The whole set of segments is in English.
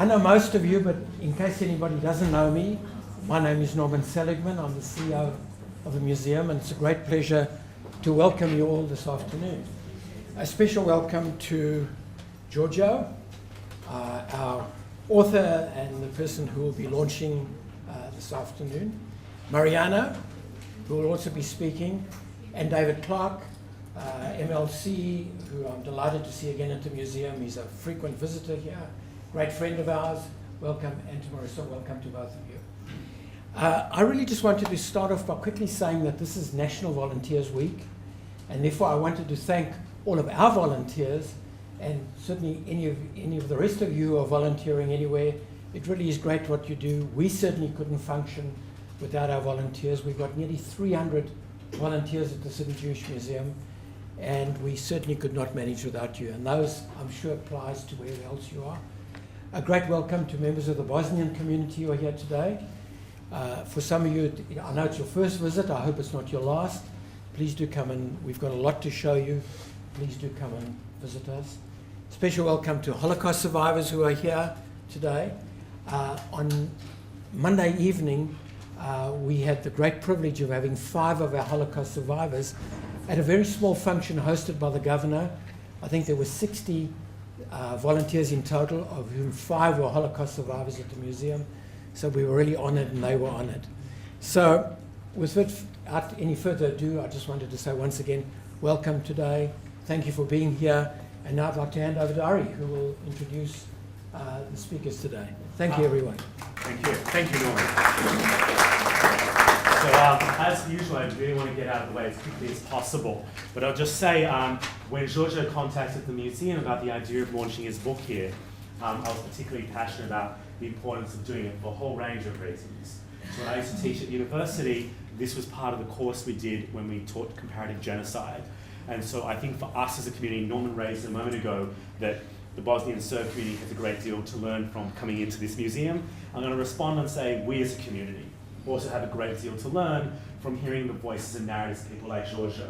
know most of you, but in case anybody doesn't know me, my name is Norman Seligman. I'm the CEO of the museum, and it's a great pleasure to welcome you all this afternoon. A special welcome to Djordjo, our author and the person who will be launching this afternoon, Mariana, who will also be speaking, and David Clark, MLC, who I'm delighted to see again at the museum. He's a frequent visitor here, great friend of ours. Welcome, and to Marissa, welcome to both of you. I really just wanted to start off by quickly saying that this is National Volunteers Week, and therefore I wanted to thank all of our volunteers, and certainly any of the rest of you who are volunteering anywhere. It really is great what you do. We certainly couldn't function without our volunteers. We've got nearly 300 volunteers at the Sydney Jewish Museum, and we certainly could not manage without you. And those, I'm sure, applies to wherever else you are. A great welcome to members of the Bosnian community who are here today. For some of you, I know it's your first visit. I hope it's not your last. Please do come, and we've got a lot to show you. Please do come and visit us. Special welcome to Holocaust survivors who are here today. On Monday evening, we had the great privilege of having 5 of our Holocaust survivors at a very small function hosted by the governor. I think there were 60 volunteers in total, of whom 5 were Holocaust survivors at the museum. So we were really honored, and they were honored. So without any further ado, I just wanted to say once again, welcome today. Thank you for being here. And now I'd like to hand over to Ari, who will introduce the speakers today. Thank you, everyone. Thank you. Thank you, Norman. So as usual, I really want to get out of the way as quickly as possible. But I'll just say, when Djordjo contacted the museum about the idea of launching his book here, I was particularly passionate about the importance of doing it for a whole range of reasons. So when I used to teach at university, this was part of the course we did when we taught comparative genocide. And so I think for us as a community, Norman raised a moment ago that the Bosnian Serb community has a great deal to learn from coming into this museum. I'm going to respond and say we as a community also have a great deal to learn from hearing the voices and narratives of people like Djordjo.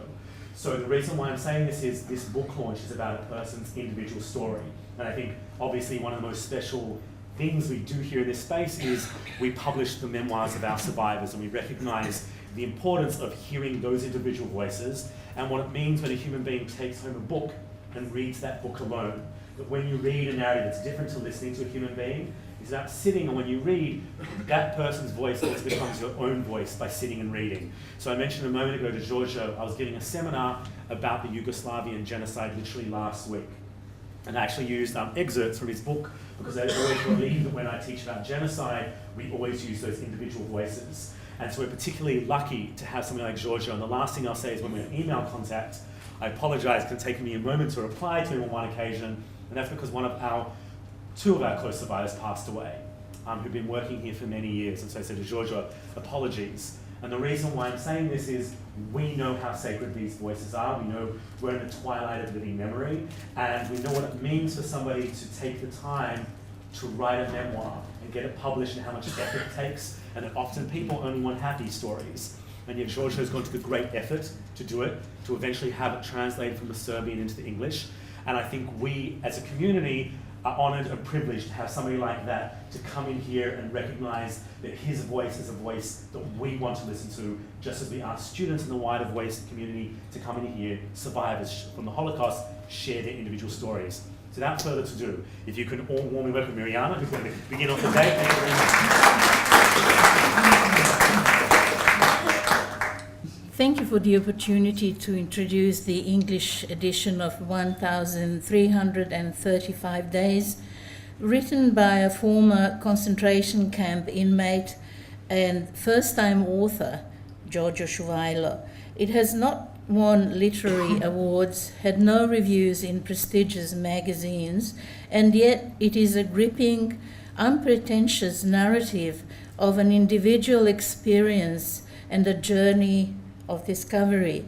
So the reason why I'm saying this is this book launch is about a person's individual story. And I think obviously one of the most special things we do here in this space is we publish the memoirs of our survivors, and we recognize the importance of hearing those individual voices and what it means when a human being takes home a book and reads that book alone. That when you read a narrative, it's different to listening to a human being. It's about sitting, and when you read, that person's voice also becomes your own voice by sitting and reading. So I mentioned a moment ago to Djordjo, I was giving a seminar about the Yugoslavian Genocide literally last week. And I actually used excerpts from his book, because I always believe that when I teach about genocide, we always use those individual voices. And so we're particularly lucky to have somebody like Djordjo. And the last thing I'll say is when we're in email contact, I apologize, it's taken me a moment to reply to him on one occasion, and that's because two of our close survivors passed away, who've been working here for many years. And so I said to Djordjo, apologies. And the reason why I'm saying this is we know how sacred these voices are. We know we're in the twilight of living memory, and we know what it means for somebody to take the time to write a memoir and get it published, and how much effort it takes, and that often people only want happy stories. And yet Djordjo's gone to the great effort to do it, to eventually have it translated from the Serbian into the English. And I think we, as a community, are honored and privileged to have somebody like that to come in here and recognize that his voice is a voice that we want to listen to, just as we ask students in the wider voice community to come in here, survivors from the Holocaust, share their individual stories. So without further ado, if you can all warmly welcome Mariana, who's going to begin off the day. Thank you very much. Thank you for the opportunity to introduce the English edition of 1,335 Days, written by a former concentration camp inmate and first-time author, Djordjo Suvajlo. It has not won literary awards, had no reviews in prestigious magazines, and yet it is a gripping, unpretentious narrative of an individual experience and a journey of discovery.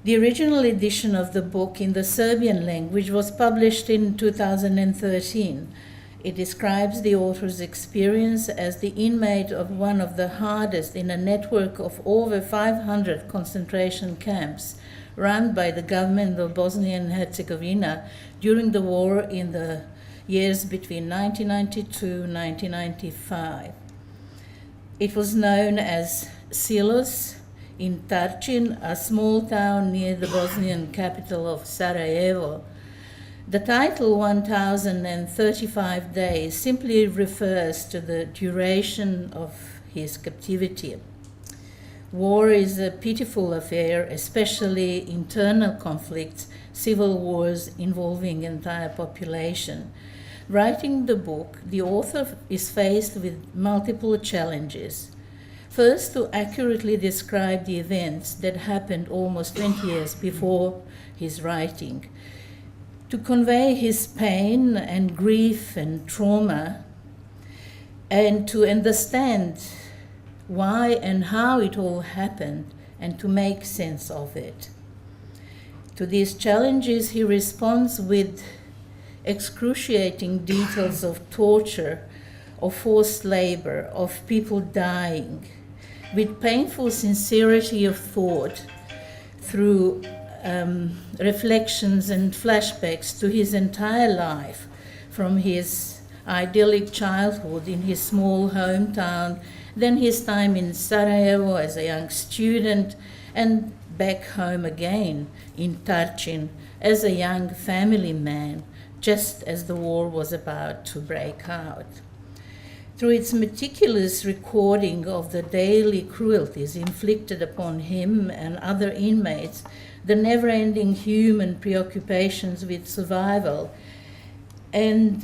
The original edition of the book in the Serbian language was published in 2013. It describes the author's experience as the inmate of one of the hardest in a network of over 500 concentration camps run by the government of Bosnia and Herzegovina during the war in the years between 1992 and 1995. It was known as Silos in Tarcin, a small town near the Bosnian capital of Sarajevo. The title 1035 days simply refers to the duration of his captivity. War is a pitiful affair, especially internal conflicts, civil wars involving entire population. Writing the book, the author is faced with multiple challenges. First, to accurately describe the events that happened almost 20 years before his writing. To convey his pain and grief and trauma, and to understand why and how it all happened, and to make sense of it. To these challenges, he responds with excruciating details of torture, of forced labor, of people dying, with painful sincerity of thought, through reflections and flashbacks to his entire life, from his idyllic childhood in his small hometown, then his time in Sarajevo as a young student, and back home again in Tarcin as a young family man, just as the war was about to break out. Through its meticulous recording of the daily cruelties inflicted upon him and other inmates, the never-ending human preoccupations with survival, and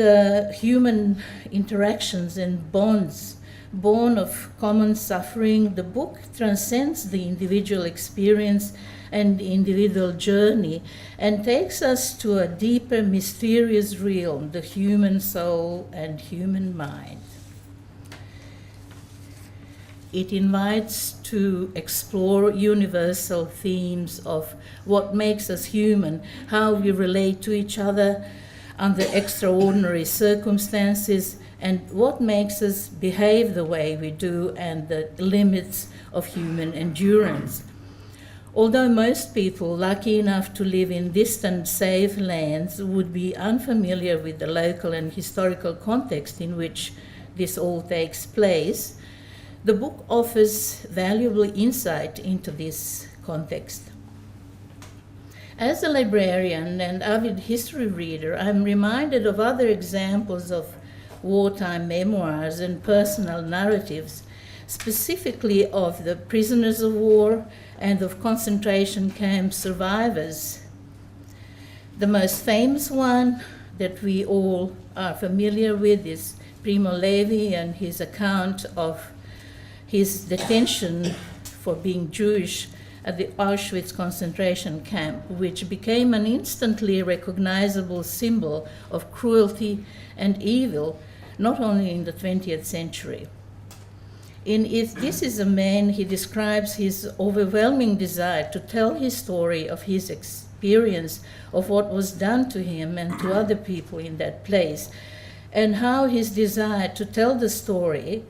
human interactions and bonds born of common suffering, the book transcends the individual experience and individual journey and takes us to a deeper, mysterious realm, the human soul and human mind. It invites to explore universal themes of what makes us human, how we relate to each other under extraordinary circumstances, and what makes us behave the way we do, and the limits of human endurance. Although most people lucky enough to live in distant, safe lands would be unfamiliar with the local and historical context in which this all takes place, the book offers valuable insight into this context. As a librarian and avid history reader, I'm reminded of other examples of wartime memoirs and personal narratives, specifically of the prisoners of war and of concentration camp survivors. The most famous one that we all are familiar with is Primo Levi and his account of his detention for being Jewish at the Auschwitz concentration camp, which became an instantly recognizable symbol of cruelty and evil, not only in the 20th century. In If This Is a Man, he describes his overwhelming desire to tell his story of his experience of what was done to him and to other people in that place, and how his desire to tell the story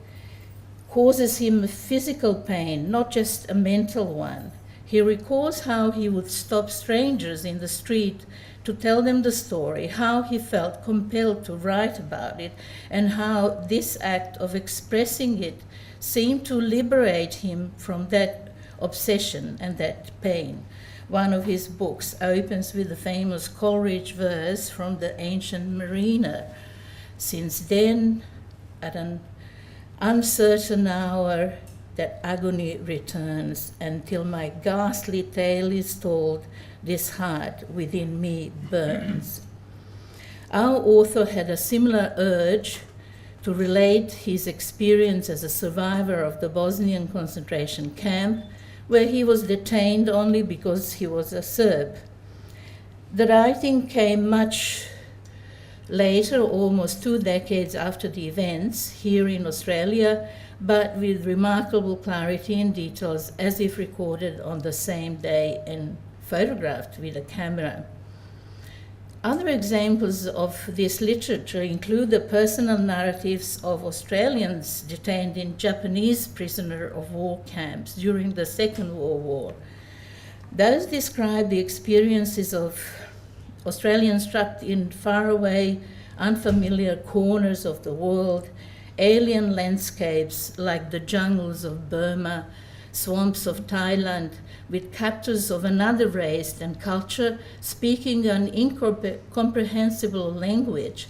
causes him physical pain, not just a mental one. He recalls how he would stop strangers in the street to tell them the story, how he felt compelled to write about it, and how this act of expressing it seemed to liberate him from that obsession and that pain. One of his books opens with the famous Coleridge verse from the ancient Mariner. Since then, at an uncertain hour, that agony returns, until my ghastly tale is told, this heart within me burns. Our author had a similar urge to relate his experience as a survivor of the Bosnian concentration camp, where he was detained only because he was a Serb. The writing came much later, almost 2 decades after the events, here in Australia, but with remarkable clarity and details, as if recorded on the same day and photographed with a camera. Other examples of this literature include the personal narratives of Australians detained in Japanese prisoner of war camps during the Second World War. Those describe the experiences of Australians trapped in faraway unfamiliar corners of the world, alien landscapes like the jungles of Burma, swamps of Thailand, with captors of another race and culture speaking an incomprehensible language.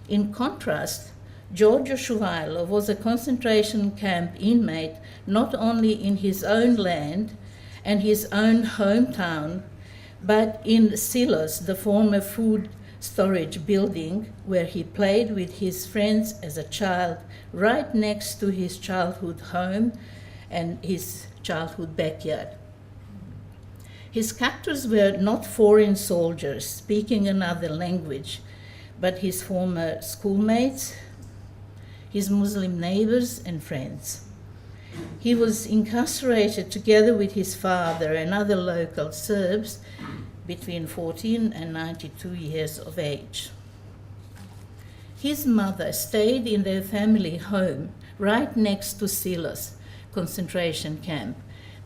In contrast, Djordjo Suvajlo was a concentration camp inmate not only in his own land and his own hometown, but in Silos, the former food storage building where he played with his friends as a child, right next to his childhood home and his childhood backyard. His captors were not foreign soldiers speaking another language, but his former schoolmates, his Muslim neighbors and friends. He was incarcerated together with his father and other local Serbs between 14 and 92 years of age. His mother stayed in their family home right next to Silos concentration camp,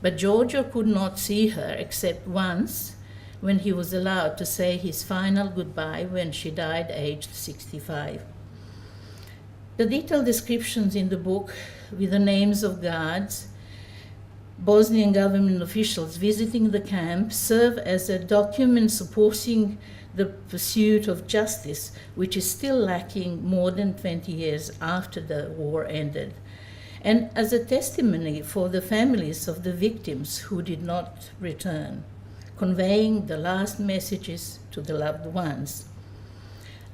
but Djordjo could not see her except once when he was allowed to say his final goodbye when she died aged 65. The detailed descriptions in the book with the names of guards, Bosnian government officials visiting the camp serve as a document supporting the pursuit of justice, which is still lacking more than 20 years after the war ended, and as a testimony for the families of the victims who did not return, conveying the last messages to the loved ones.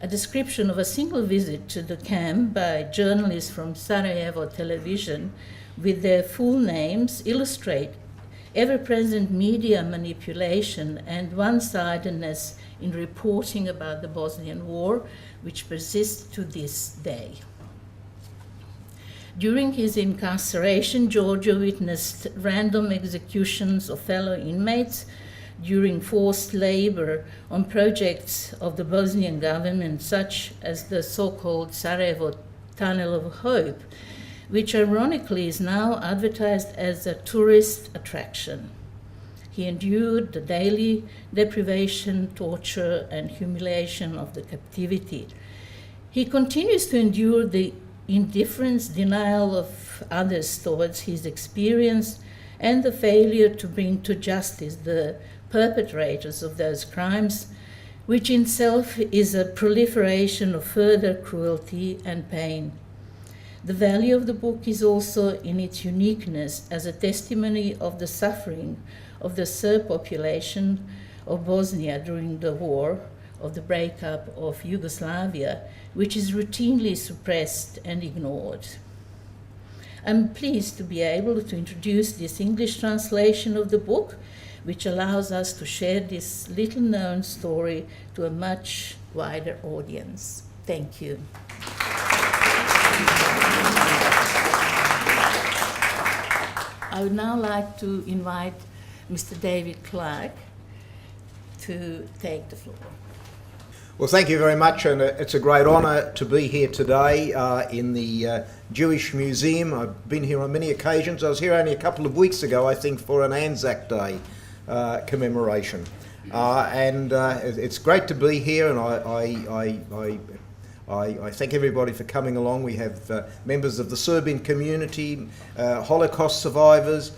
A description of a single visit to the camp by journalists from Sarajevo television with their full names illustrate ever-present media manipulation and one-sidedness in reporting about the Bosnian War, which persists to this day. During his incarceration, Djordjo witnessed random executions of fellow inmates during forced labor on projects of the Bosnian government, such as the so-called Sarajevo Tunnel of Hope, which ironically is now advertised as a tourist attraction. He endured the daily deprivation, torture, and humiliation of the captivity. He continues to endure the indifference, denial of others towards his experience, and the failure to bring to justice the perpetrators of those crimes, which in itself is a proliferation of further cruelty and pain. The value of the book is also in its uniqueness as a testimony of the suffering of the Serb population of Bosnia during the war, of the breakup of Yugoslavia, which is routinely suppressed and ignored. I'm pleased to be able to introduce this English translation of the book, which allows us to share this little-known story to a much wider audience. Thank you. I would now like to invite Mr. David Clark to take the floor. Well, thank you very much, and it's a great honour to be here today in the Jewish Museum. I've been here on many occasions. I was here only a couple of weeks ago, I think, for an Anzac Day commemoration. And it's great to be here, and I thank everybody for coming along. We have members of the Serbian community, Holocaust survivors,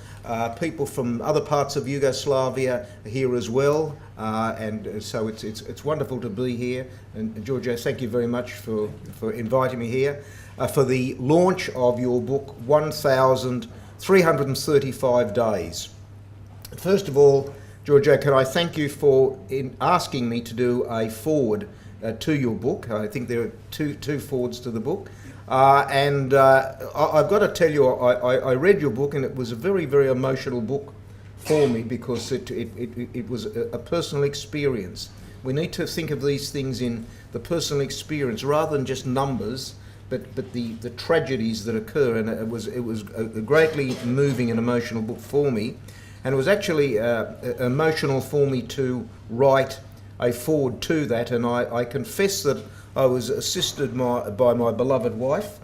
people from other parts of Yugoslavia here as well, and so it's wonderful to be here. And Djordjo, thank you very much for inviting me here for the launch of your book, 1,335 Days. First of all, Djordjo, can I thank you for asking me to do a foreword to your book. I think there are two forwards to the book. I've got to tell you, I read your book, and it was a very, very emotional book for me because it was a personal experience. We need to think of these things in the personal experience rather than just numbers, but the tragedies that occur. And it was a greatly moving and emotional book for me. And it was actually emotional for me to write a foreword to that, and I confess that I was assisted by my beloved wife,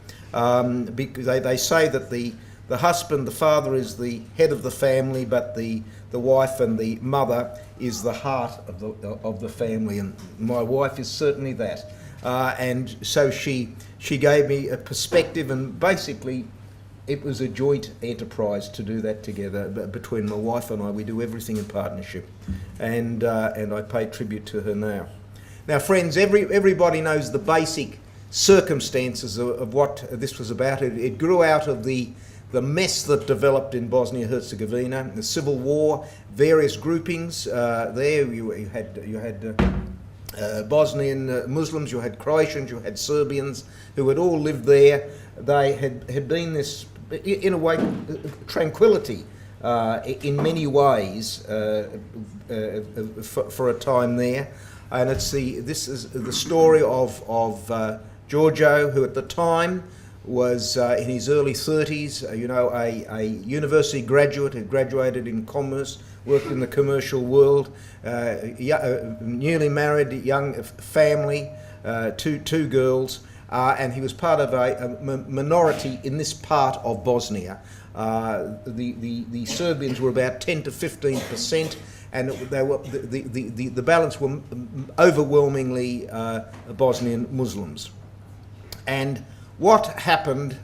because they say that the husband, the father, is the head of the family, but the wife and the mother is the heart of the family, and my wife is certainly that. and so she gave me a perspective, and basically it was a joint enterprise to do that together between my wife and I. We do everything in partnership, and I pay tribute to her now. Now, friends, everybody knows the basic circumstances of what this was about. It grew out of the mess that developed in Bosnia-Herzegovina, the civil war, various groupings. There you had Bosnian Muslims, you had Croatians, you had Serbians who had all lived there. They had been this, in a way, tranquility in many ways for a time there. And this is the story of Djordjo, who at the time was in his early 30s, a university graduate, had graduated in commerce, worked in the commercial world, newly married, young family, two girls, and he was part of a minority in this part of Bosnia. The Serbians were about 10 to 15%, and the balance were overwhelmingly Bosnian Muslims. And what happened,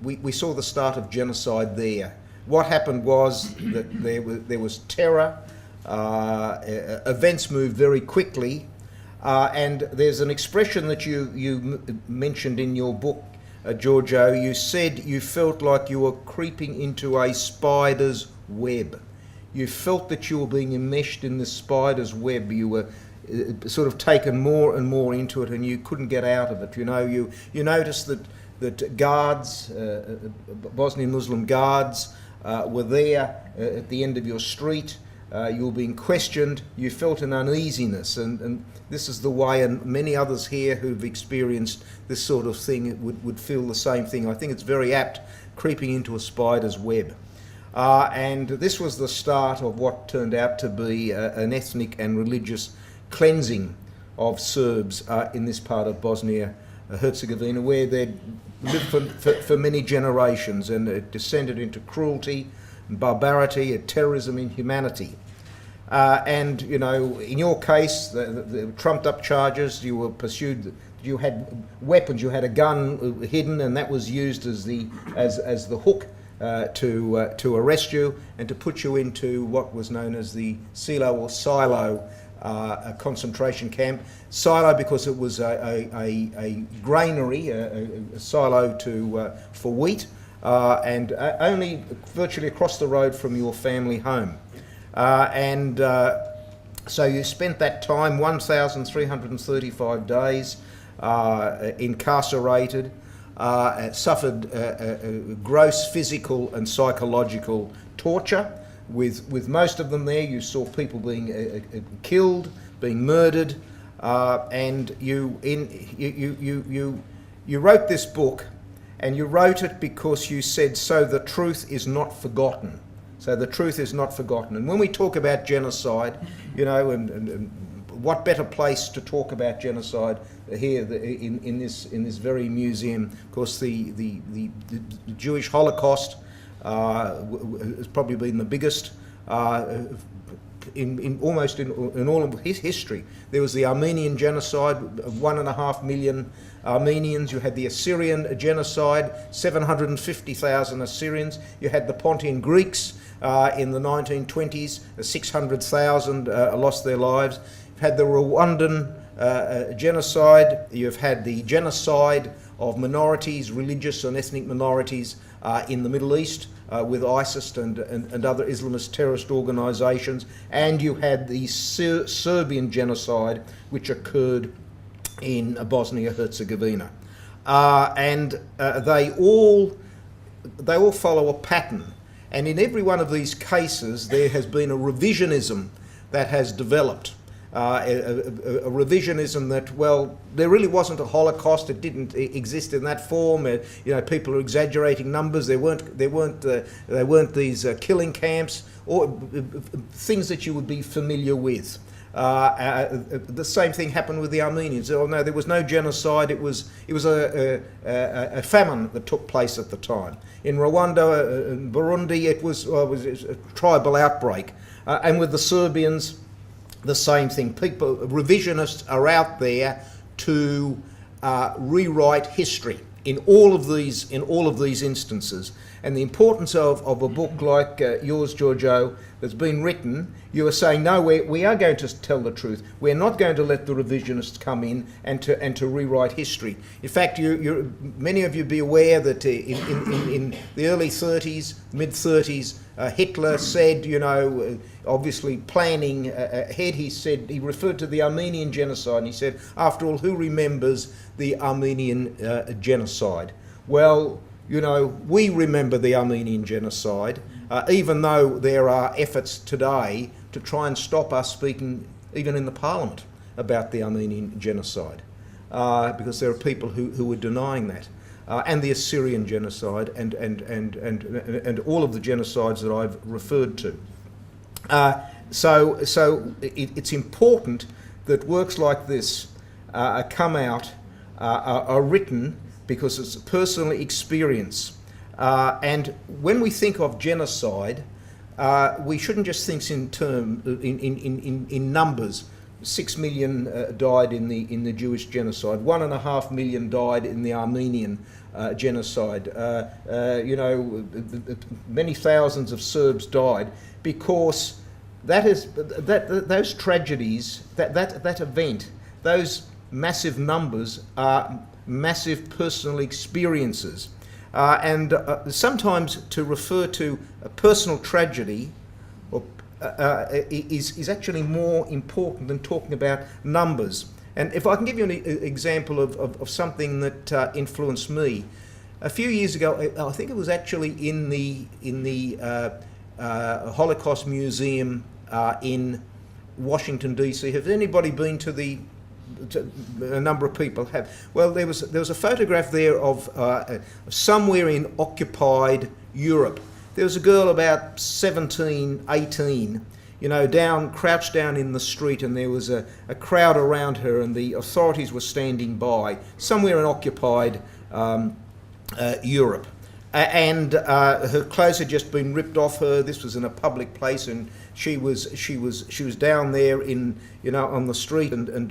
we saw the start of genocide there. What happened was that there was terror, events moved very quickly, and there's an expression that you mentioned in your book, Djordjo. You said you felt like you were creeping into a spider's web. You felt that you were being enmeshed in this spider's web. You were sort of taken more and more into it, and you couldn't get out of it. You noticed that guards, Bosnian Muslim guards, were there at the end of your street. You were being questioned. You felt an uneasiness, and this is the way, and many others here who've experienced this sort of thing would feel the same thing. I think it's very apt, creeping into a spider's web. And this was the start of what turned out to be an ethnic and religious cleansing of Serbs in this part of Bosnia-Herzegovina, where they'd lived for many generations, and it descended into cruelty, barbarity, terrorism, inhumanity. And, in your case, the trumped-up charges, you were pursued. You had weapons. You had a gun hidden, and that was used as the hook to arrest you and to put you into what was known as the silo or silo a concentration camp. Silo because it was a granary, a silo for wheat, and only virtually across the road from your family home. So you spent that time, 1,335 days, incarcerated, suffered gross physical and psychological torture. With most of them there, you saw people being killed, being murdered, and you wrote this book, and you wrote it because you said, so the truth is not forgotten. So the truth is not forgotten. And when we talk about genocide, and what better place to talk about genocide here in this very museum? Of course, the Jewish Holocaust has probably been the biggest in all of his history. There was the Armenian Genocide of 1.5 million Armenians. You had the Assyrian Genocide, 750,000 Assyrians. You had the Pontian Greeks in the 1920s, 600,000 lost their lives. You've had the Rwandan genocide. You've had the genocide of minorities, religious and ethnic minorities in the Middle East with ISIS and other Islamist terrorist organisations. And you had the Serbian genocide, which occurred in Bosnia-Herzegovina. And they all follow a pattern. And in every one of these cases, there has been a revisionism that has developed. A revisionism that, well, there really wasn't a Holocaust. It didn't exist in that form. People are exaggerating numbers. There weren't these killing camps or things that you would be familiar with. The same thing happened with the Armenians. Oh no, there was no genocide. It was a famine that took place at the time. In Rwanda and Burundi, it was a tribal outbreak. And with the Serbians, the same thing. People, revisionists are out there to rewrite history in all of these instances. And the importance of a book like yours, Djordjo, that's been written, you are saying, no, we are going to tell the truth. We're not going to let the revisionists come in and to rewrite history. In fact, many of you be aware that in the early 30s, mid-30s, Hitler said, obviously planning ahead, he referred to the Armenian Genocide, and he said, after all, who remembers the Armenian Genocide? Well, we remember the Armenian Genocide, even though there are efforts today to try and stop us speaking, even in the Parliament, about the Armenian Genocide, because there are people who are denying that, and the Assyrian Genocide, and all of the genocides that I've referred to. So it's important that works like this come out, are written, because it's a personal experience. And when we think of genocide, we shouldn't just think in numbers. 6 million died in the Jewish genocide. 1.5 million died in the Armenian genocide. Many thousands of Serbs died, because those tragedies, that event, those massive numbers are massive personal experiences, and sometimes to refer to a personal tragedy is actually more important than talking about numbers. And if I can give you an example of something that influenced me, a few years ago, I think it was actually in the Holocaust Museum in Washington DC. Has anybody been to a number of people have? Well, there was a photograph there of somewhere in occupied Europe. There was a girl about 17, 18, crouched down in the street, and there was a crowd around her, and the authorities were standing by, somewhere in occupied Europe. And her clothes had just been ripped off her. This was in a public place, and she was down there on the street, and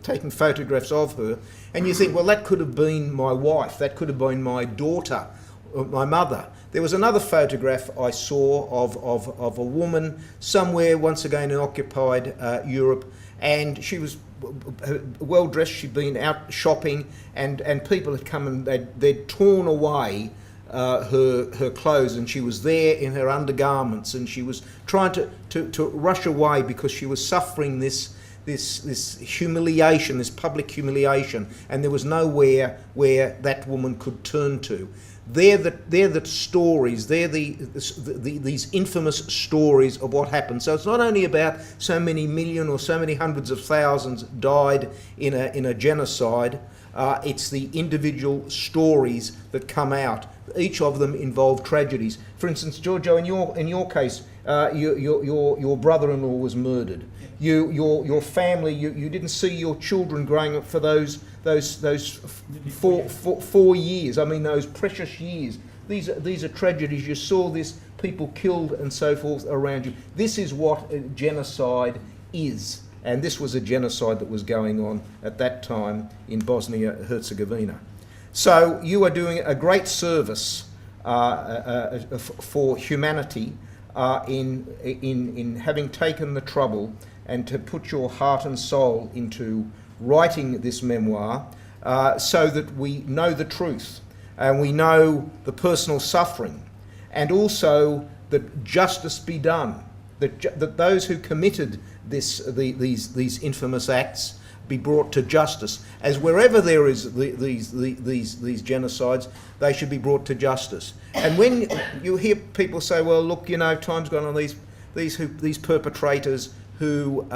taking photographs of her. And you think, well, that could have been my wife, that could have been my daughter, or my mother. There was another photograph I saw of a woman somewhere, once again in occupied Europe, and she was well dressed. She'd been out shopping, and people had come and they'd torn away her clothes, and she was there in her undergarments, and she was trying to rush away because she was suffering this humiliation, this public humiliation, and there was nowhere where that woman could turn to. They're the stories. They're these infamous stories of what happened. So it's not only about so many million or so many hundreds of thousands died in a genocide. It's the individual stories that come out. Each of them involve tragedies. For instance, Djordjo, in your case, your brother-in-law was murdered. Your family, you didn't see your children growing up for those 4 years. I mean, those precious years. These are tragedies. You saw this, people killed and so forth around you. This is what genocide is. And this was a genocide that was going on at that time in Bosnia-Herzegovina. So you are doing a great service for humanity in having taken the trouble and to put your heart and soul into writing this memoir, so that we know the truth and we know the personal suffering, and also that justice be done, that those who committed these infamous acts be brought to justice. As wherever there is these genocides, they should be brought to justice. And when you hear people say, "Well, look, time's gone on, these perpetrators who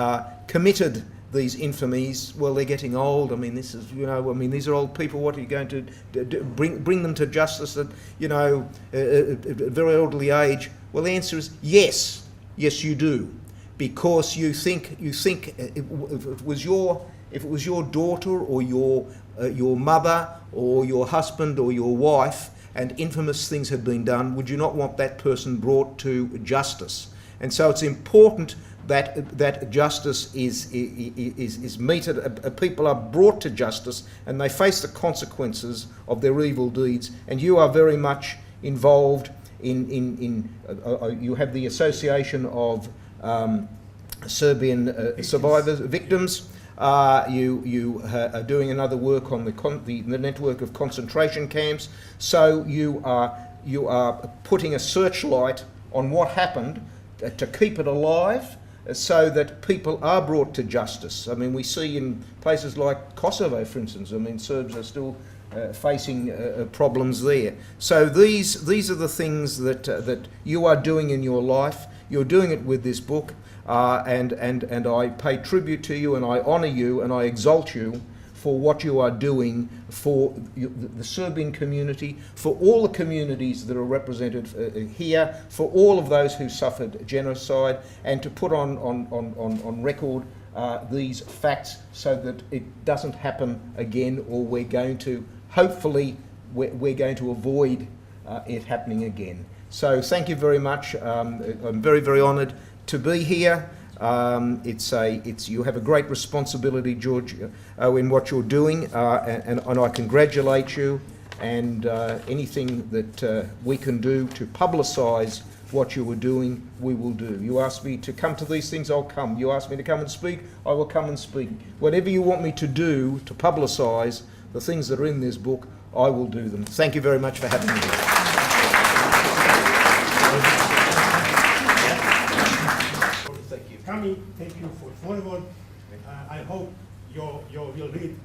committed these infamies, well, they're getting old. I mean, these are old people. What are you going to do? Bring them to justice at a very elderly age?" Well, the answer is yes, you do, because you think if it was your daughter or your mother or your husband or your wife, and infamous things had been done, would you not want that person brought to justice? And so it's important that justice is meted. People are brought to justice and they face the consequences of their evil deeds. And you are very much involved in you have the Association of Serbian survivors, victims. You are doing another work on the network of concentration camps. So you are putting a searchlight on what happened to keep it alive, so that people are brought to justice. I mean, we see in places like Kosovo, for instance, I mean, Serbs are still facing problems there. So these are the things that you are doing in your life. You're doing it with this book, and I pay tribute to you, and I honour you, and I exalt you for what you are doing for the Serbian community, for all the communities that are represented here, for all of those who suffered genocide, and to put on record these facts so that it doesn't happen again, or we're going to, hopefully, we're going to avoid it happening again. So thank you very much. I'm very, very honoured to be here. You have a great responsibility, George, in what you're doing, and I congratulate you. And anything that we can do to publicise what you were doing, we will do. You asked me to come to these things, I'll come. You asked me to come and speak, I will come and speak. Whatever you want me to do to publicise the things that are in this book, I will do them. Thank you very much for having me here. Coming, thank you for forward. I hope you will read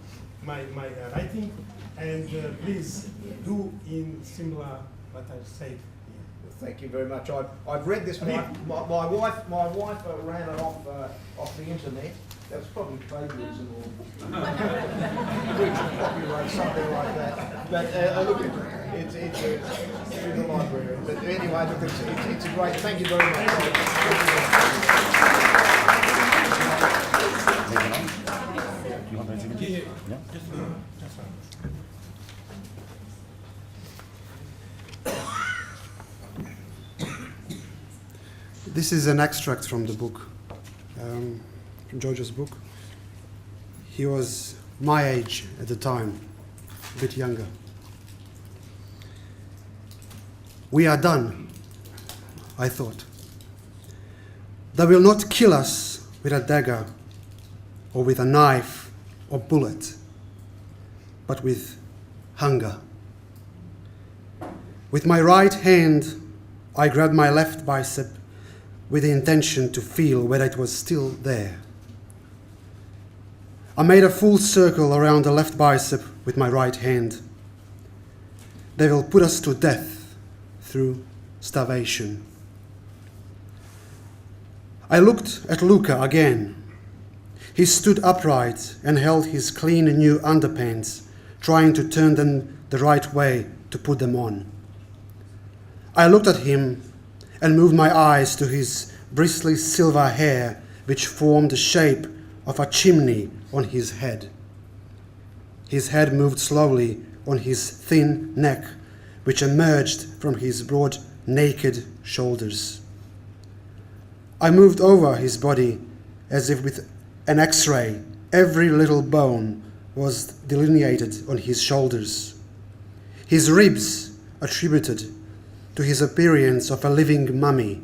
my writing, and please do in similar what I said here. Thank you very much. I've read this. My wife ran it off the internet. That was probably plagiarism or breach of copyright, something like that. But look, it's through the library. But anyway, look, it's a great. Thank you very much. This is an extract from the book, from Djordjo's book. He was my age at the time, a bit younger. We are done, I thought. They will not kill us with a dagger or with a knife or bullet, but with hunger. With my right hand, I grabbed my left bicep with the intention to feel whether it was still there. I made a full circle around the left bicep with my right hand. They will put us to death through starvation. I looked at Luka again. He stood upright and held his clean new underpants, trying to turn them the right way to put them on. I looked at him and moved my eyes to his bristly silver hair, which formed the shape of a chimney on his head. His head moved slowly on his thin neck, which emerged from his broad, naked shoulders. I moved over his body as if with an X-ray. Every little bone was delineated on his shoulders. His ribs attributed to his appearance of a living mummy.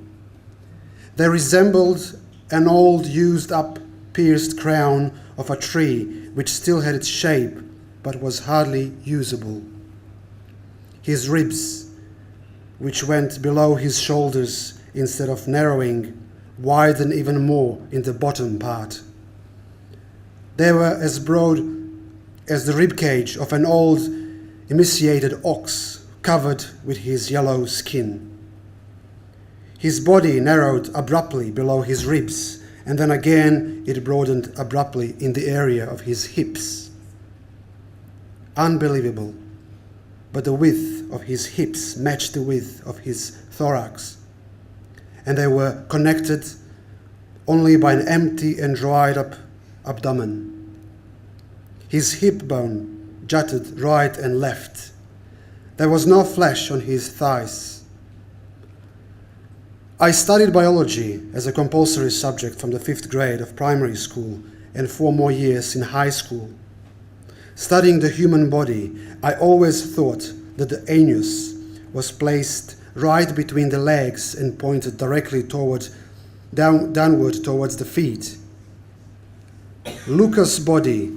They resembled an old, used-up, pierced crown of a tree which still had its shape but was hardly usable. His ribs, which went below his shoulders instead of narrowing, widened even more in the bottom part. They were as broad as the ribcage of an old, emaciated ox covered with his yellow skin. His body narrowed abruptly below his ribs, and then again it broadened abruptly in the area of his hips. Unbelievable, but the width of his hips matched the width of his thorax, and they were connected only by an empty and dried up abdomen. His hip bone jutted right and left. There was no flesh on his thighs. I studied biology as a compulsory subject from the 5th grade of primary school and 4 more years in high school. Studying the human body, I always thought that the anus was placed right between the legs and pointed directly downward towards the feet. Luca's body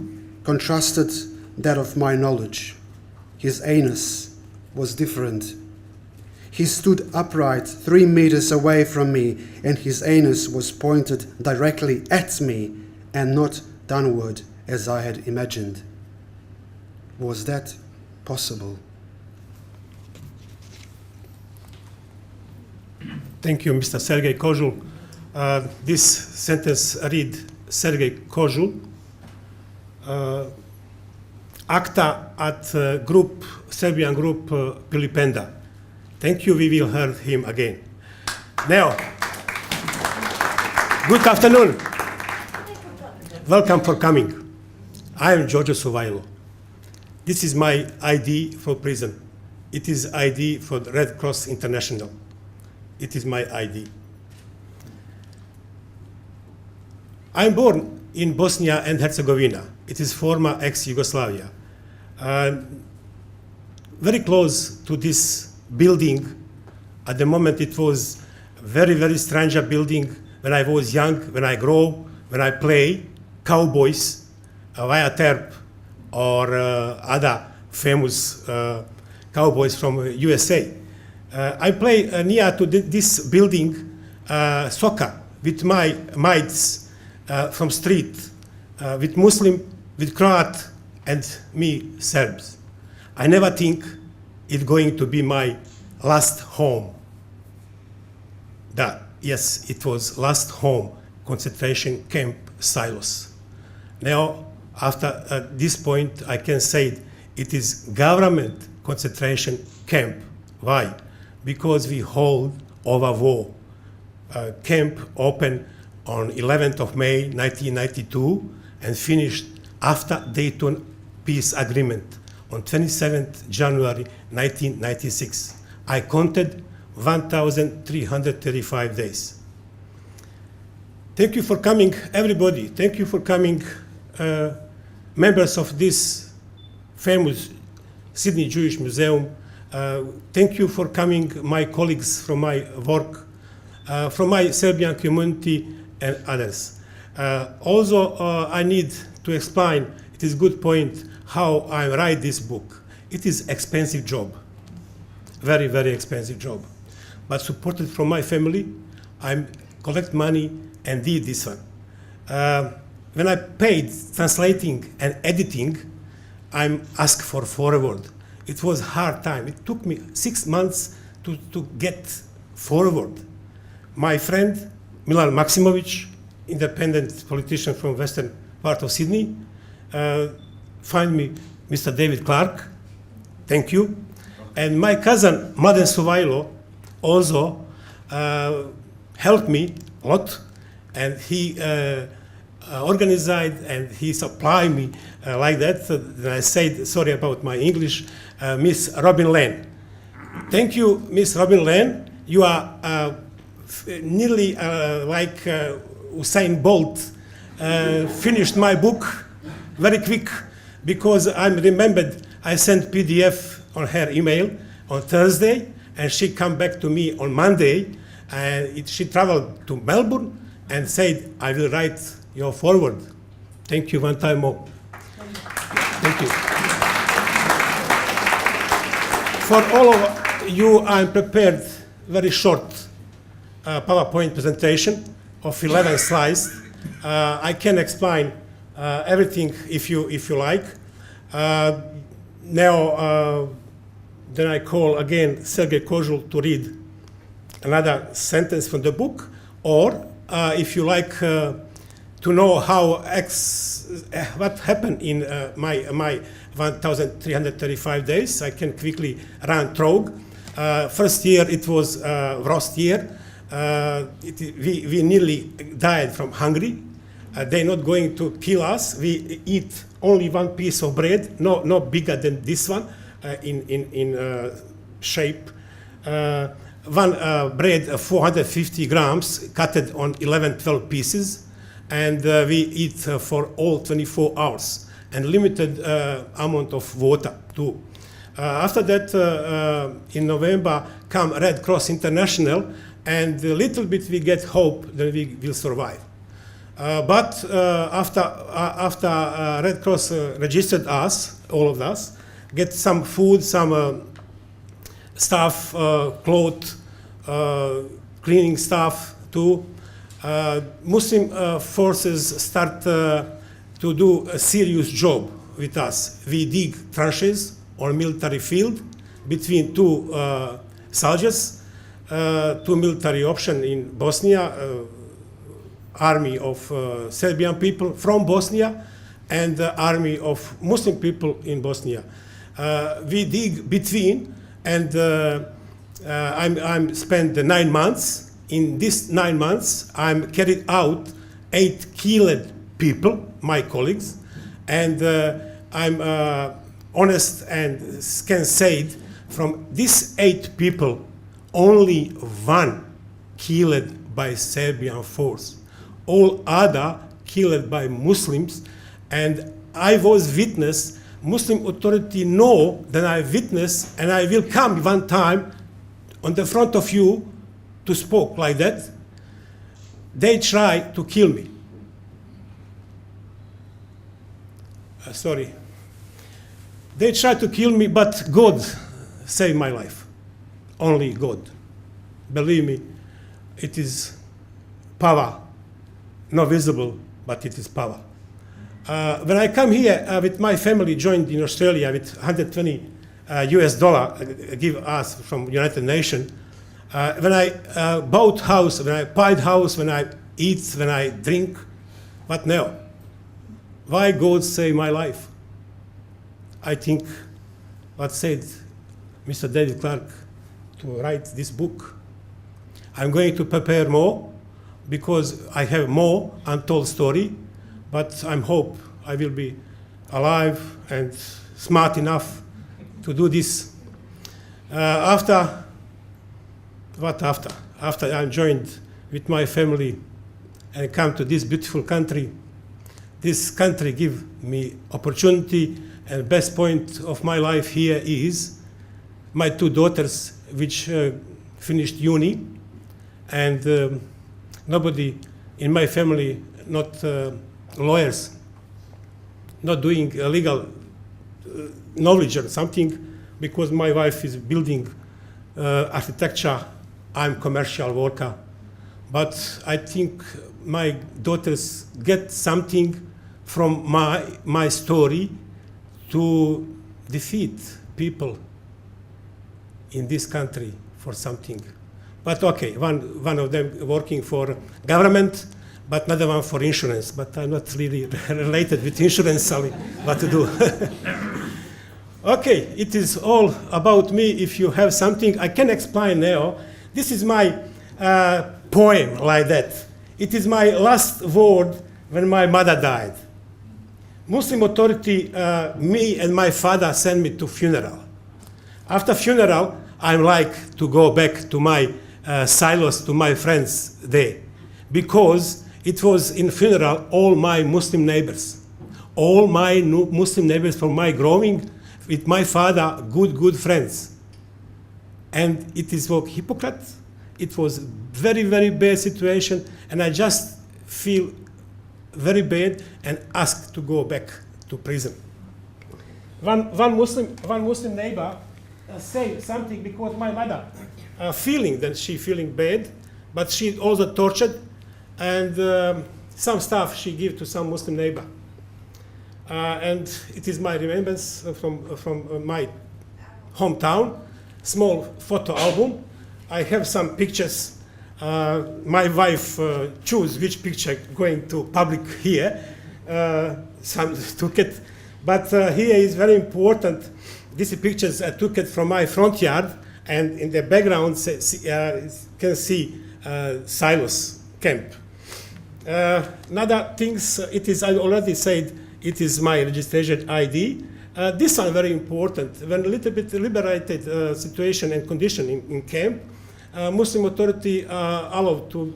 contrasted that of my knowledge. His anus was different. He stood upright 3 meters away from me, and his anus was pointed directly at me and not downward as I had imagined. Was that possible? Thank you, Mr. Sergei Kozul. This sentence read Sergei Kozul, acta at Serbian group Pilipenda. Thank you, we will hear him again. Now, good afternoon. Welcome for coming. I am Djordjo Suvajlo. This is my ID for prison. It is ID for the Red Cross International. It is my ID. I'm born in Bosnia and Herzegovina. It is former ex-Yugoslavia. Very close to this building. At the moment it was very, very strange building. When I was young, when I grow, when I play, cowboys, Via Terp, or other famous cowboys from USA. I play near to this building soccer with my mates from street, with Muslim, with Croat, and me, Serbs. I never think it's going to be my last home. Yes, it was last home, concentration camp Silos. Now, after this point, I can say it is government concentration camp. Why? Because we hold over war. Camp opened on 11th of May 1992 and finished after Dayton Peace Agreement on 27th January 1996. I counted 1,335 days. Thank you for coming, everybody. Thank you for coming, members of this famous Sydney Jewish Museum. Thank you for coming, my colleagues from my work, from my Serbian community and others. Also, I need to explain, it is a good point, how I write this book. It is expensive job, very, very expensive job. But supported from my family, I collect money and did this one. When I paid translating and editing, I'm asked for forward. It was hard time. It took me 6 months to get forward. My friend, Milan Maksimovic, independent politician from western part of Sydney, find me Mr. David Clark, thank you. And my cousin, Mladen Suvajlo, also helped me a lot, and he organized and he supplied me like that. Then I said, sorry about my English, Miss Robin Lane. Thank you, Miss Robin Lane. You are nearly like Usain Bolt, finished my book very quick, because I remembered I sent PDF on her email on Thursday, and she come back to me on Monday, and she traveled to Melbourne and said, I will write your forward. Thank you one time more. Thank you. For all of you, I'm prepared very short PowerPoint presentation of 11 slides. I can explain everything if you like. Now, then I call again Sergei Kozul to read another sentence from the book, or if you like to know how what happened in my 1,335 days, I can quickly run through. First year it was worst year. We nearly died from hunger. They're not going to kill us. We eat only one piece of bread, no bigger than this one in shape. one bread 450 grams, cut it on 11-12 pieces, and we eat for all 24 hours, and limited amount of water too. After that, in November, come Red Cross International, and a little bit we get hope that we will survive. But after Red Cross registered us, all of us, get some food, some stuff, clothes, cleaning stuff too. Muslim forces start to do a serious job with us. We dig trenches on military field between two soldiers, two military options in Bosnia, army of Serbian people from Bosnia and the army of Muslim people in Bosnia. We dig between, and I'm spent 9 months. In these 9 months, I'm carried out 8 killed people, my colleagues, and I'm honest and can say it, from these 8 people, only 1 killed by Serbian force. All other killed by Muslims, and I was witness. Muslim authority know that I witness, and I will come one time on the front of you to spoke like that. They try to kill me. Sorry. They try to kill me, but God saved my life. Only God. Believe me, it is power. Not visible, but it is power. When I come here with my family, joined in Australia with $120 US give us from United Nations. When I bought house, when I buy house, when I eat, when I drink, but now, why God save my life? I think what said Mr. David Clark to write this book. I'm going to prepare more because I have more untold story, but I hope I will be alive and smart enough to do this. After I'm joined with my family and come to this beautiful country, this country give me opportunity, and best point of my life here is my 2 daughters which finished uni, and nobody in my family, not lawyers, not doing legal knowledge or something, because my wife is building architecture, I'm commercial worker. But I think my daughters get something from my story to defeat people in this country for something. But okay, one of them working for government, but another one for insurance. But I'm not really related with insurance, sorry, what to do. Okay, it is all about me. If you have something, I can explain now. This is my poem like that. It is my last word when my mother died. Muslim authority, me and my father sent me to funeral. After funeral, I like to go back to my silos, to my friends there, because it was in funeral all my Muslim neighbors. All my Muslim neighbors from my growing with my father, good friends. And it is a hypocrite. It was very, very bad situation, and I just feel very bad and ask to go back to prison. One Muslim neighbor say something because my mother feeling that she feeling bad, but she also tortured, and some stuff she give to some Muslim neighbor. And it is my remembrance from my hometown, small photo album. I have some pictures. My wife choose which picture going to public here. Some took it, but here is very important. These pictures I took it from my front yard, and in the background can see silos camp. Another things, it is, I already said, it is my registration ID. This one very important. When a little bit liberated situation and condition in camp, Muslim authority allowed to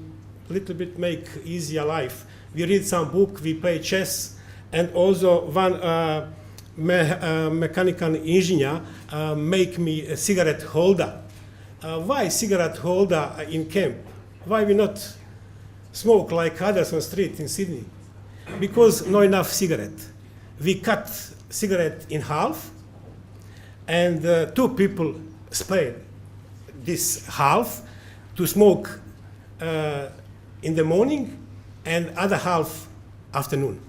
little bit make easier life. We read some book, we play chess, and also one mechanical engineer make me a cigarette holder. Why cigarette holder in camp? Why we not smoke like others on street in Sydney? Because not enough cigarette. We cut cigarette in half, and two people split this half to smoke in the morning and other half afternoon.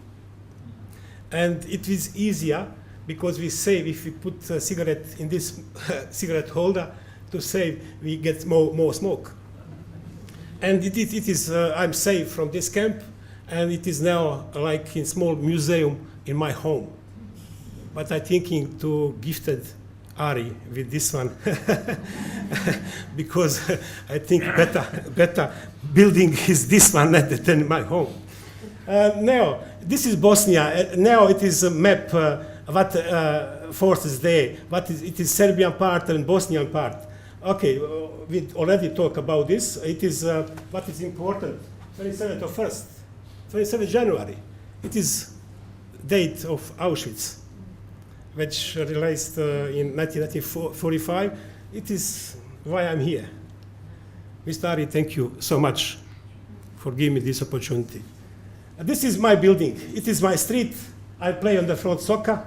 And it is easier because we save, if we put a cigarette in this cigarette holder to save, we get more smoke. And it is I'm safe from this camp, and it is now like in small museum in my home. But I'm thinking to gifted Ari with this one because I think better building is this one than my home. Now this is Bosnia. Now it is a map what forces there. It is Serbian part and Bosnian part. Okay, we already talked about this. It is what is important. 27 January. It is date of Auschwitz, which released in 1945. It is why I'm here. Mr. Ari, thank you so much for giving me this opportunity. This is my building. It is my street. I play on the front soccer.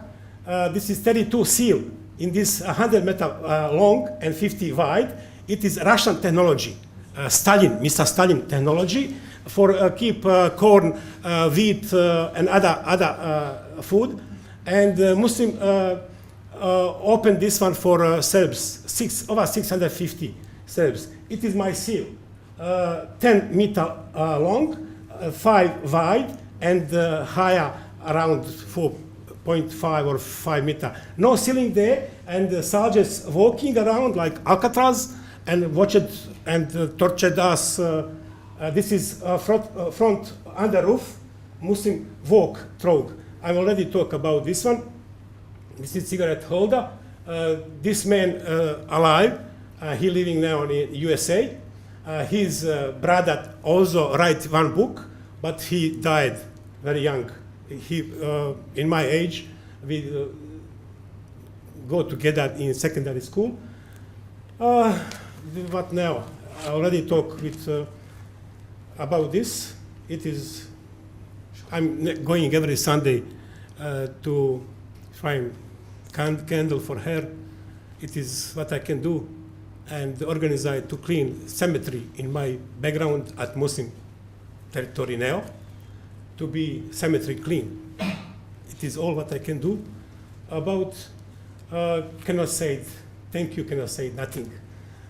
This is 32 seal in this 100 meter long and 50 wide. It is Russian technology, Mr. Stalin technology for keep corn, wheat, and other food. And Muslim opened this one for Serbs, over 650 Serbs. It is my seal, 10 meter long, 5 wide, and higher around 4.5 or 5 meter. No ceiling there, and the soldiers walking around like Alcatraz and watched and tortured us. This is front under roof, Muslim walk trog. I already talked about this one. This is cigarette holder. This man alive, he living now in USA. His brother also write one book, but he died very young. He, in my age, we go together in secondary school. What now? I already talked with about this. It is. I'm going every Sunday to find candle for her. It is what I can do, and organize to clean cemetery in my background at Muslim territory now, to be cemetery clean. It is all what I can do. About cannot say thank you, cannot say nothing.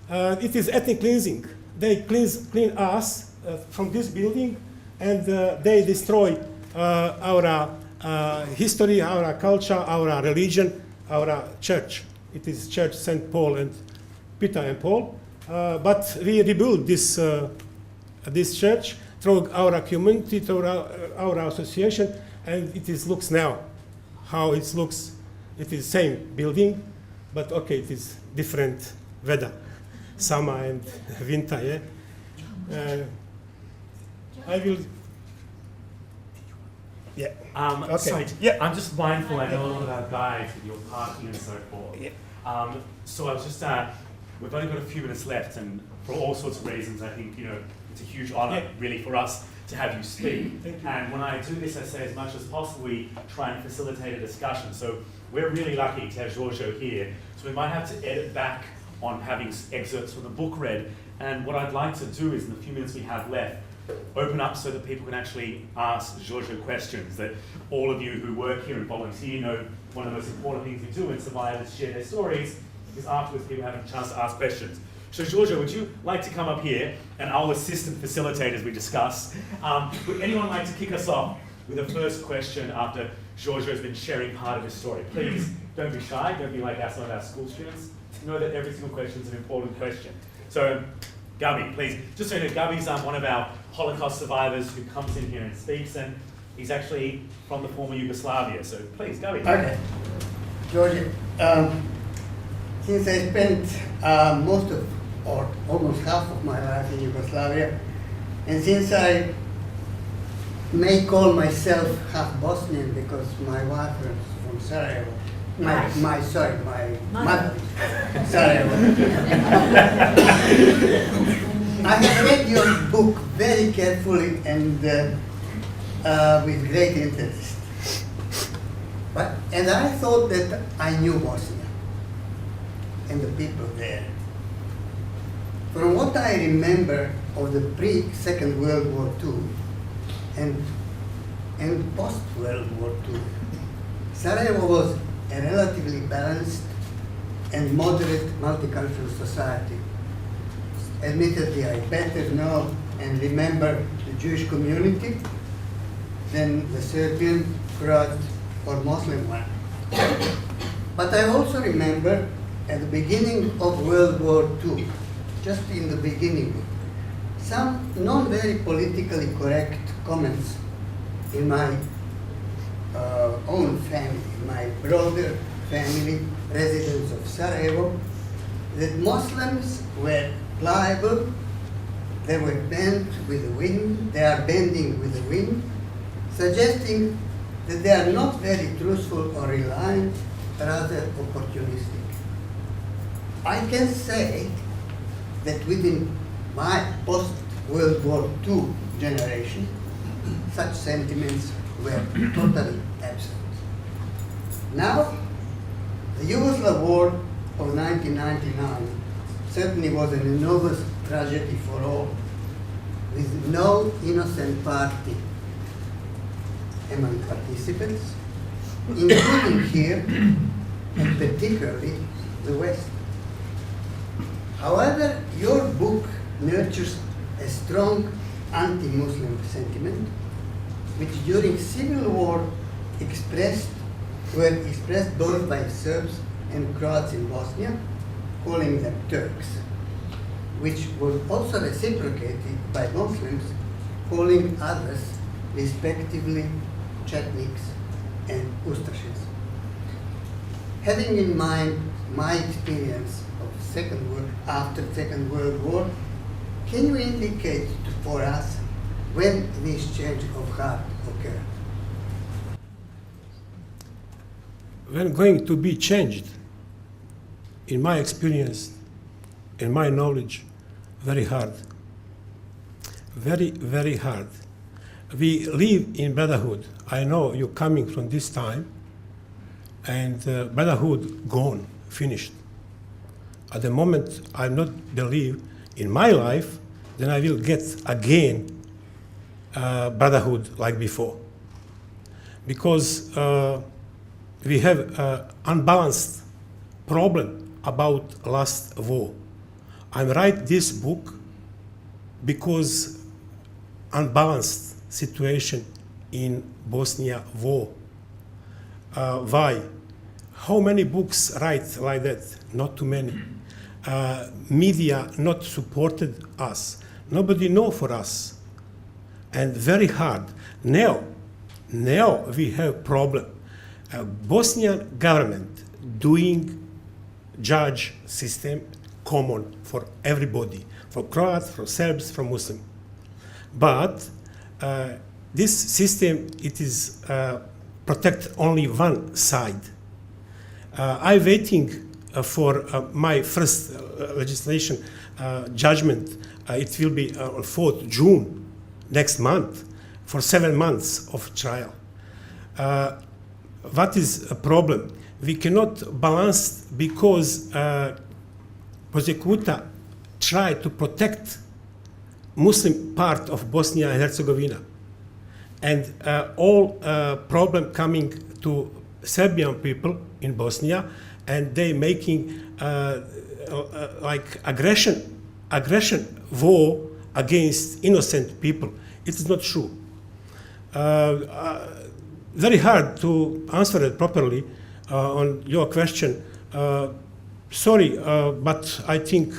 It is ethnic cleansing. They clean us from this building, and they destroy our history, our culture, our religion, our church. It is Church St. Paul and Peter and Paul. But we rebuild this church through our community, through our association, and it is looks now how it looks. It is same building, but okay, it is different weather, summer and winter. Yeah. I will. Yeah. Okay. Sorry, Yeah. I'm just mindful. I know a lot about guys with your parking and so forth. Yeah. So I was just. We've only got a few minutes left, and for all sorts of reasons, I think it's a huge honor, really, for us to have you speak. Thank you. And when I do this, I say as much as possible we try and facilitate a discussion. So we're really lucky to have Djordjo here. So we might have to edit back on having excerpts from the book read. And what I'd like to do is, in the few minutes we have left, open up so that people can actually ask Djordjo questions, that all of you who work here and volunteer know one of the most important things we do when survivors share their stories is afterwards people have a chance to ask questions. So Djordjo, would you like to come up here, and I'll assist and facilitate as we discuss. Would anyone like to kick us off with the first question after Djordjo has been sharing part of his story? Please, don't be shy, don't be like some of our school students. Know that every single question is an important question. So, Gabi, please. Just so you know, Gabi's one of our Holocaust survivors who comes in here and speaks, and he's actually from the former Yugoslavia. So please, Gabi. Okay. Djordjo, since I spent most of or almost half of my life in Yugoslavia. And since I may call myself half Bosnian because my wife is from Sarajevo, my mother is from Sarajevo. I have read your book very carefully and with great interest. And I thought that I knew Bosnia and the people there. From what I remember of the pre-Second World War II and post-World War II, Sarajevo was a relatively balanced and moderate multicultural society. Admittedly, I better know and remember the Jewish community than the Serbian, Croat, or Muslim one. But I also remember at the beginning of World War II, just in the beginning, some not very politically correct comments in my own family, my broader family, residents of Sarajevo, that Muslims were pliable, they were bent with the wind, they are bending with the wind, suggesting that they are not very truthful or reliant, rather opportunistic. I can say that within my post-World War II generation, such sentiments were totally absent. Now, the Yugoslav War of 1999 certainly was an enormous tragedy for all, with no innocent party among participants, including here, and particularly the West. However, your book nurtures a strong anti-Muslim sentiment, which during Civil War were expressed both by Serbs and Croats in Bosnia, calling them Turks, which was also reciprocated by Muslims, calling others respectively Chetniks and Ustashis. Having in mind my experience of after Second World War, can you indicate for us when this change of heart occurred? When going to be changed, in my experience, in my knowledge, very hard. Very, very hard. We live in brotherhood. I know you're coming from this time, and brotherhood gone, finished. At the moment I not believe in my life, then I will get again brotherhood like before. Because we have unbalanced problem about last war. I write this book because unbalanced situation in Bosnia war. Why? How many books write like that? Not too many. Media not supported us. Nobody know for us. And very hard. Now we have problem. Bosnian government doing judge system common for everybody, for Croats, for Serbs, for Muslim. But this system, it is protect only one side. I'm waiting for my first legislation judgment. It will be on 4th June next month for 7 months of trial. What is a problem? We cannot balance because prosecutor try to protect Muslim part of Bosnia and Herzegovina, and all problem coming to Serbian people in Bosnia, and they making like aggression war against innocent people. It is not true. Very hard to answer it properly on your question. Sorry, but I think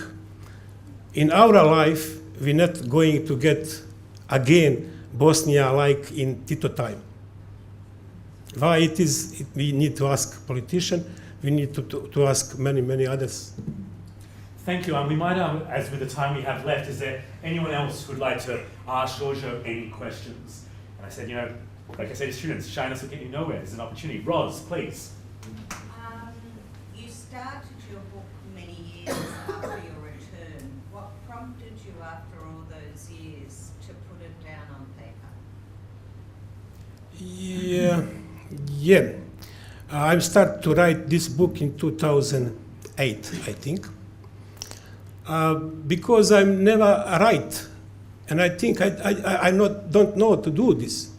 in our life we're not going to get again Bosnia like in Tito time. Why it is, we need to ask politicians, we need to ask many others. Thank you. We might, as with the time we have left, is there anyone else who'd like to ask Djordjo any questions? And I said, you know, like I said to students, shyness will get you nowhere. There's an opportunity. Ros, please. You started your book many years after your return. What prompted you after all those years to put it down on paper? Yeah. I started to write this book in 2008, I think, because I never write, and I think I don't know to do this,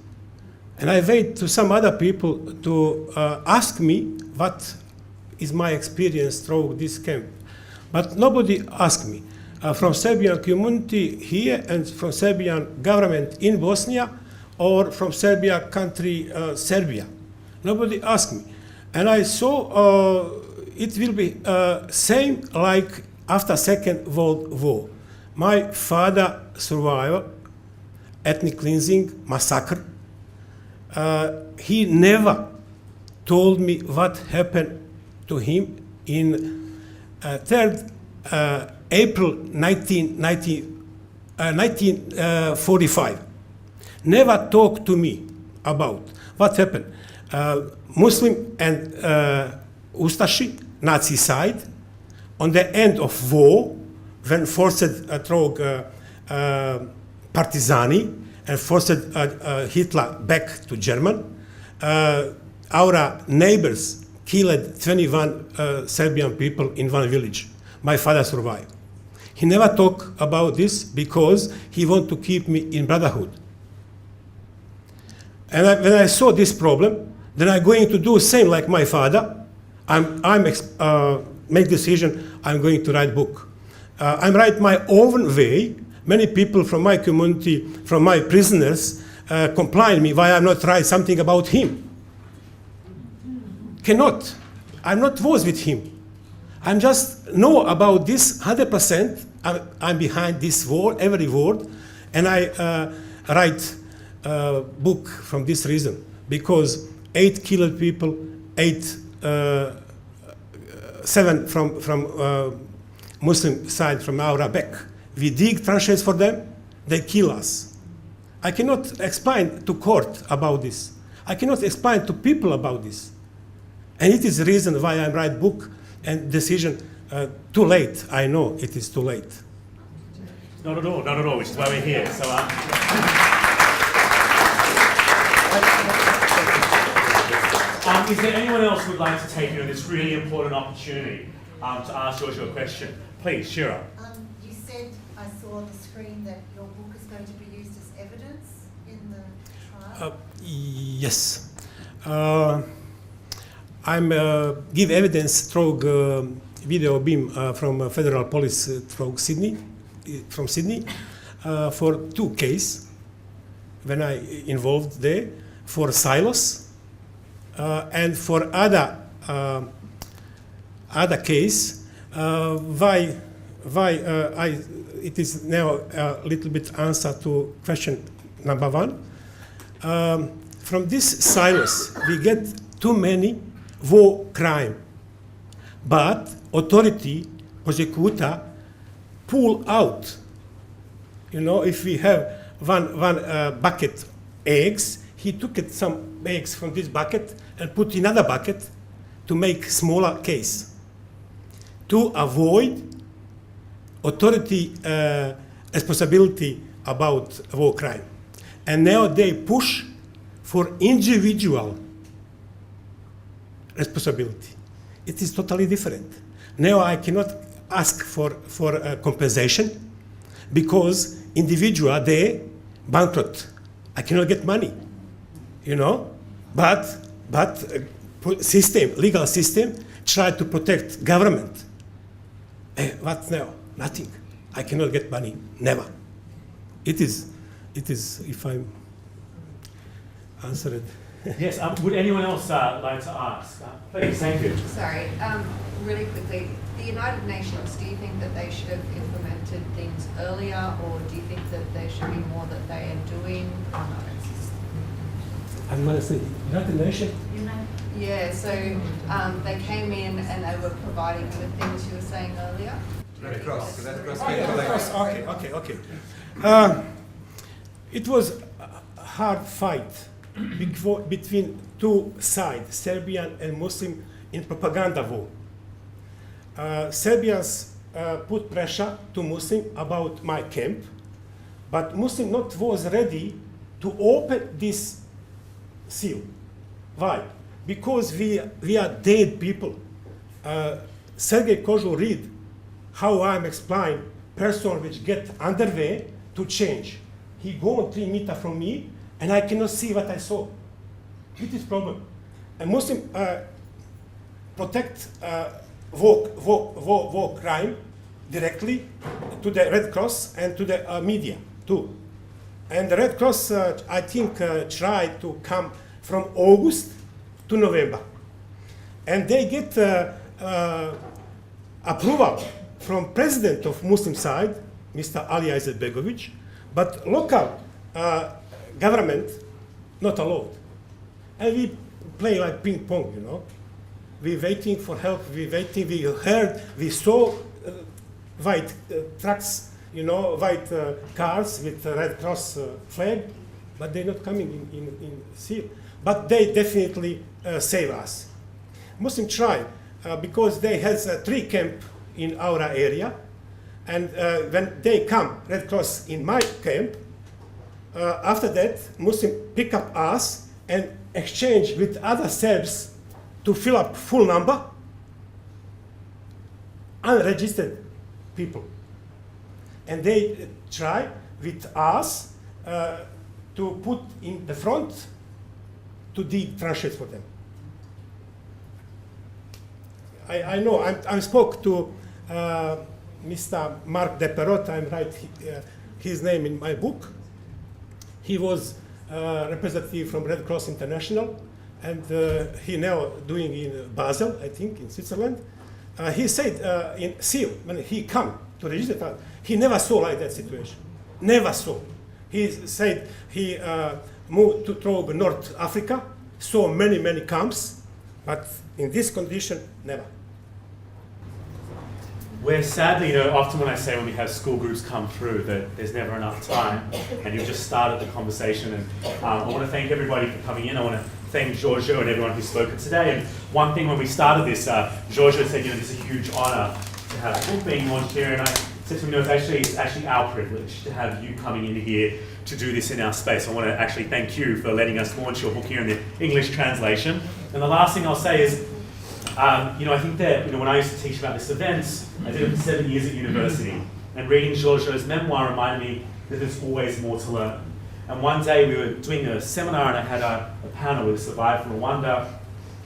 and I wait to some other people to ask me what is my experience through this camp, but nobody asked me from Serbian community here and from Serbian government in Bosnia or from Serbia country Serbia. Nobody asked me. And I saw it will be same like after Second World War. My father survived ethnic cleansing, massacre. He never told me what happened to him in 3rd April 1945. Never talked to me about what happened. Muslim and Ustashi, Nazi side, on the end of war, when forced through Partizani and forced Hitler back to German, our neighbors killed 21 Serbian people in one village. My father survived. He never talked about this because he wanted to keep me in brotherhood. And when I saw this problem, then I'm going to do the same like my father. Make decision, I'm going to write book. I'm write my own way. Many people from my community, from my prisoners, complain me why I'm not write something about him. Cannot. I'm not was with him. I'm just know about this 100%. I'm behind this word, every word, and I write book from this reason, because 8 killed people, 7 from Muslim side from our back. We dig trenches for them, they kill us. I cannot explain to court about this. I cannot explain to people about this. And it is the reason why I write book and decision too late. I know it is too late. Not at all, which is why we're here. So, is there anyone else who would like to take this really important opportunity to ask Djordjo a question? Please, Shira. You said, I saw on the screen, that your book is going to be used as evidence in the trial? Yes. I'm give evidence through video beam from Federal Police through Sydney, for 2 cases when I involved there, for silos and for other case. Why it is now a little bit answer to question number 1. From this silos we get too many war crime, but authority, prosecutor, pull out. You know, if we have one bucket eggs, he took some eggs from this bucket and put in another bucket to make smaller case, to avoid authority responsibility about war crime. And now they push for individual responsibility. It is totally different. Now I cannot ask for compensation because individual, they bankrupt. I cannot get money, you know. But system, legal system, try to protect government. What now? Nothing. I cannot get money. Never. It is. If I'm answered. Yes. Would anyone else like to ask? Please. Thank you. Sorry. Really quickly, the United Nations, do you think that they should have implemented things earlier, or do you think that there should be more that they are doing? Or not? I'm going to say United Nations. Yeah. So they came in and they were providing you with things you were saying earlier. Red Cross. Okay. It was a hard fight between two sides, Serbian and Muslim, in propaganda war. Serbians put pressure to Muslim about my camp, but Muslim not was ready to open this seal. Why? Because we are dead people. Sergei Kozhul read how I'm explaining person which get underway to change. He go 3 meters from me and I cannot see what I saw. It is problem. A Muslim protect war crime directly to the Red Cross and to the media too. And the Red Cross, I think, tried to come from August to November. And they get approval from president of Muslim side, Mr. Ali Izetbegovic, but local government not allowed. And we play like ping pong, you know. We waiting for help, we heard, we saw white trucks, you know, white cars with Red Cross flag, but they're not coming in seal. But they definitely save us. Muslim try, because they has 3 camp in our area, and when they come, Red Cross in my camp, after that, Muslim pick up us and exchange with other Serbs to fill up full number, unregistered people. And they try with us to put in the front to dig trenches for them. I know, I spoke to Mr. Mark De Perot, I write his name in my book. He was representative from Red Cross International, and he now doing in Basel, I think, in Switzerland. He said in SEAL, when he come to register, he never saw like that situation. Never saw. He said he moved to through North Africa, saw many camps, but in this condition, never. We're sadly, you know, often when I say when we have school groups come through that there's never enough time, and you've just started the conversation. And I want to thank everybody for coming in. I want to thank Djordjo and everyone who's spoken today. And one thing when we started this, Djordjo said, you know, it's a huge honor to have a book being launched here. And I said to him, no, it's actually our privilege to have you coming in here to do this in our space. I want to actually thank you for letting us launch your book here in the English translation. And the last thing I'll say is, you know, I think that, you know, when I used to teach about this event, I did it for 7 years at university, and reading Djordjo's memoir reminded me that there's always more to learn. And one day we were doing a seminar, and I had a panel with a survivor from Rwanda,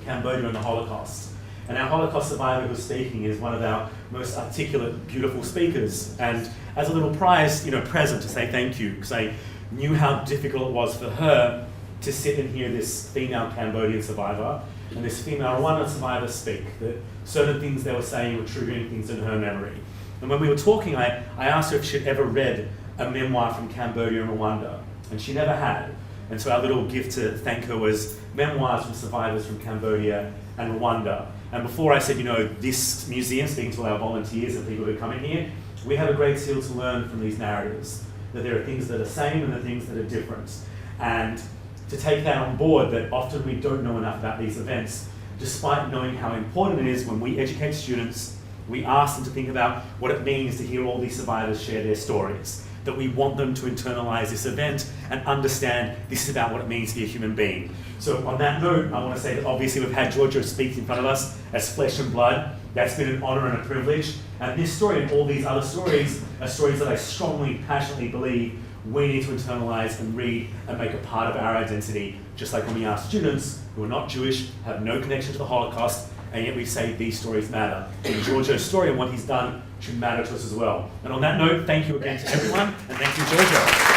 Cambodia, and the Holocaust. And our Holocaust survivor who was speaking is one of our most articulate, beautiful speakers. And as a little prize, you know, present to say thank you, because I knew how difficult it was for her to sit and hear this female Cambodian survivor and this female Rwandan survivor speak, that certain things they were saying were triggering things in her memory. And when we were talking, I asked her if she'd ever read a memoir from Cambodia and Rwanda, and she never had. And so our little gift to thank her was memoirs from survivors from Cambodia and Rwanda. And before I said, you know, this museum, speaking to our volunteers and people who come in here, we have a great deal to learn from these narratives, that there are things that are same and there are things that are different. And to take that on board, that often we don't know enough about these events, despite knowing how important it is when we educate students, we ask them to think about what it means to hear all these survivors share their stories, that we want them to internalize this event and understand this is about what it means to be a human being. So on that note, I want to say that obviously we've had Djordjo speak in front of us as flesh and blood. That's been an honor and a privilege. And this story and all these other stories are stories that I strongly, passionately believe we need to internalize and read and make a part of our identity, just like when we ask students who are not Jewish, have no connection to the Holocaust, and yet we say these stories matter. And Djordjo's story and what he's done should matter to us as well. And on that note, thank you again to everyone, and thank you, Djordjo.